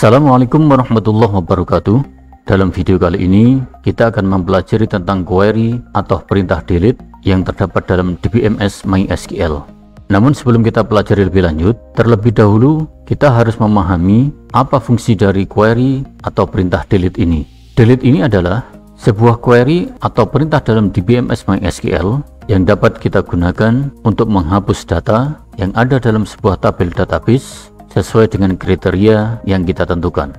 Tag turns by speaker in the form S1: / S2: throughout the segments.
S1: Assalamualaikum warahmatullahi wabarakatuh. Dalam video kali ini kita akan mempelajari tentang query atau perintah delete yang terdapat dalam DBMS MySQL. Namun sebelum kita pelajari lebih lanjut, terlebih dahulu kita harus memahami apa fungsi dari query atau perintah delete ini. Delete ini adalah sebuah query atau perintah dalam DBMS MySQL yang dapat kita gunakan untuk menghapus data yang ada dalam sebuah tabel database sesuai dengan kriteria yang kita tentukan.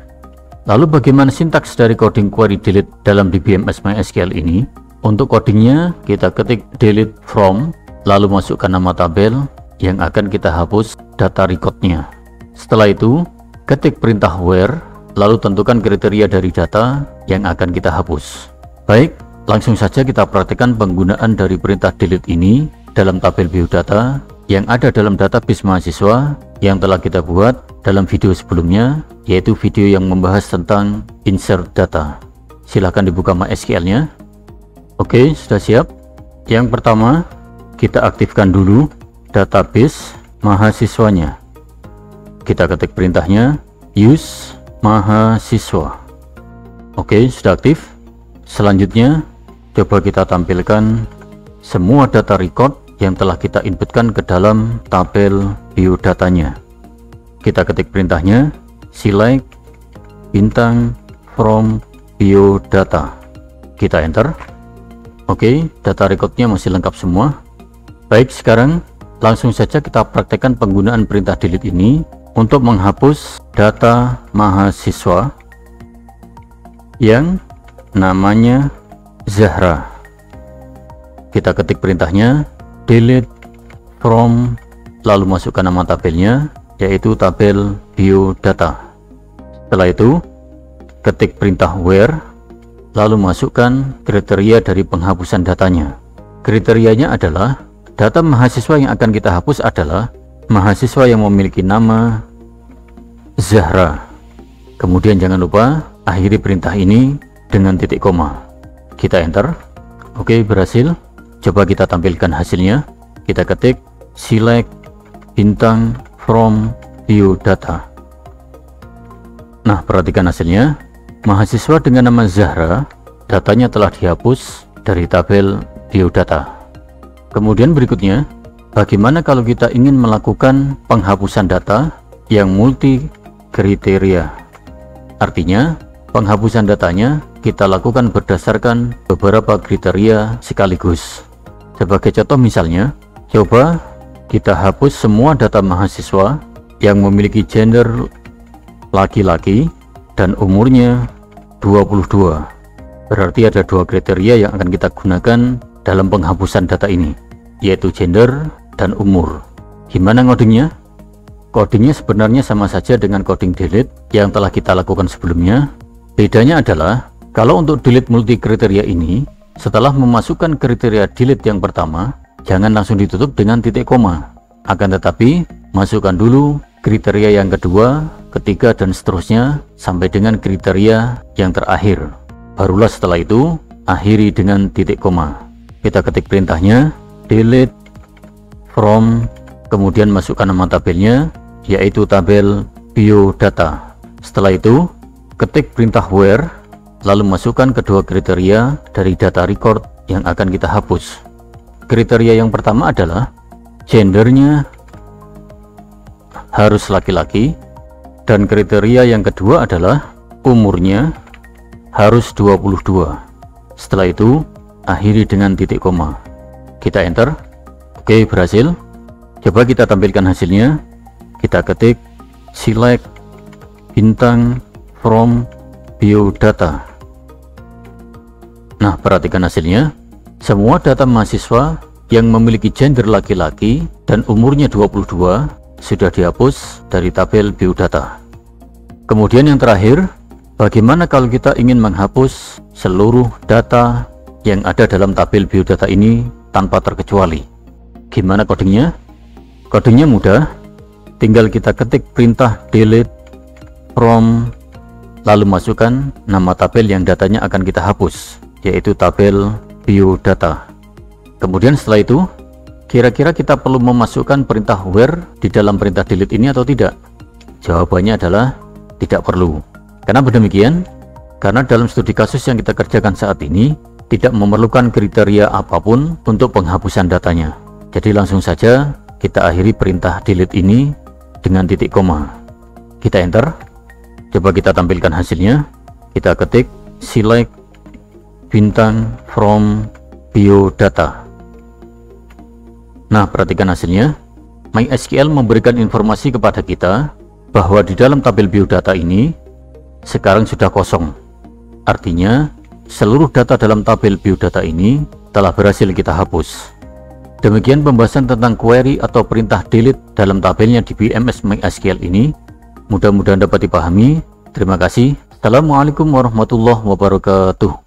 S1: Lalu bagaimana sintaks dari coding query delete dalam DBMS MySQL ini? Untuk codingnya kita ketik delete from, lalu masukkan nama tabel yang akan kita hapus data recordnya. Setelah itu ketik perintah where, lalu tentukan kriteria dari data yang akan kita hapus. Baik, langsung saja kita praktekkan penggunaan dari perintah delete ini dalam tabel biodata yang ada dalam database mahasiswa yang telah kita buat dalam video sebelumnya, yaitu video yang membahas tentang insert data. Silahkan dibuka MySQL-nya. Oke, sudah siap. Yang pertama, kita aktifkan dulu database mahasiswanya. Kita ketik perintahnya use mahasiswa. Oke, sudah aktif. Selanjutnya, coba kita tampilkan semua data record yang telah kita inputkan ke dalam tabel biodatanya. Kita ketik perintahnya select bintang from biodata. Kita enter. Oke, data recordnya masih lengkap semua. Baik, sekarang langsung saja kita praktekkan penggunaan perintah delete ini untuk menghapus data mahasiswa yang namanya Zahra. Kita ketik perintahnya delete from, lalu masukkan nama tabelnya, yaitu tabel biodata. Setelah itu ketik perintah where, lalu masukkan kriteria dari penghapusan datanya. Kriterianya adalah data mahasiswa yang akan kita hapus adalah mahasiswa yang memiliki nama Zahra. Kemudian jangan lupa akhiri perintah ini dengan titik koma. Kita enter. Oke, berhasil. Coba kita tampilkan hasilnya. Kita ketik select bintang from biodata. Nah, perhatikan hasilnya. Mahasiswa dengan nama Zahra, datanya telah dihapus dari tabel biodata. Kemudian berikutnya, bagaimana kalau kita ingin melakukan penghapusan data yang multi kriteria? Artinya, penghapusan datanya kita lakukan berdasarkan beberapa kriteria sekaligus. Sebagai contoh misalnya, coba kita hapus semua data mahasiswa yang memiliki gender laki-laki dan umurnya 22. Berarti ada dua kriteria yang akan kita gunakan dalam penghapusan data ini, yaitu gender dan umur. Gimana ngodingnya? Codingnya sebenarnya sama saja dengan coding delete yang telah kita lakukan sebelumnya. Bedanya adalah kalau untuk delete multi kriteria ini, setelah memasukkan kriteria delete yang pertama, jangan langsung ditutup dengan titik koma. Akan tetapi, masukkan dulu kriteria yang kedua, ketiga, dan seterusnya sampai dengan kriteria yang terakhir. Barulah setelah itu, akhiri dengan titik koma. Kita ketik perintahnya delete from, kemudian masukkan nama tabelnya, yaitu tabel biodata. Setelah itu, ketik perintah where, lalu masukkan kedua kriteria dari data record yang akan kita hapus. Kriteria yang pertama adalah gendernya harus laki-laki, dan kriteria yang kedua adalah umurnya harus 22. Setelah itu akhiri dengan titik koma. Kita enter. Oke, berhasil. Coba kita tampilkan hasilnya. Kita ketik select bintang from biodata. Nah, perhatikan hasilnya. Semua data mahasiswa yang memiliki gender laki-laki dan umurnya 22 sudah dihapus dari tabel biodata. Kemudian yang terakhir, bagaimana kalau kita ingin menghapus seluruh data yang ada dalam tabel biodata ini tanpa terkecuali? Gimana codingnya? Codingnya mudah. Tinggal kita ketik perintah delete from, lalu masukkan nama tabel yang datanya akan kita hapus, yaitu tabel biodata. Kemudian setelah itu, kira-kira kita perlu memasukkan perintah where di dalam perintah delete ini atau tidak? Jawabannya adalah tidak perlu. Kenapa demikian? Karena dalam studi kasus yang kita kerjakan saat ini tidak memerlukan kriteria apapun untuk penghapusan datanya. Jadi langsung saja kita akhiri perintah delete ini dengan titik koma. Kita enter. Coba kita tampilkan hasilnya. Kita ketik select bintang from biodata. Nah, perhatikan hasilnya. MySQL memberikan informasi kepada kita bahwa di dalam tabel biodata ini sekarang sudah kosong. Artinya, seluruh data dalam tabel biodata ini telah berhasil kita hapus. Demikian pembahasan tentang query atau perintah delete dalam tabelnya di BMS MySQL ini. Mudah-mudahan dapat dipahami. Terima kasih. Assalamualaikum warahmatullahi wabarakatuh.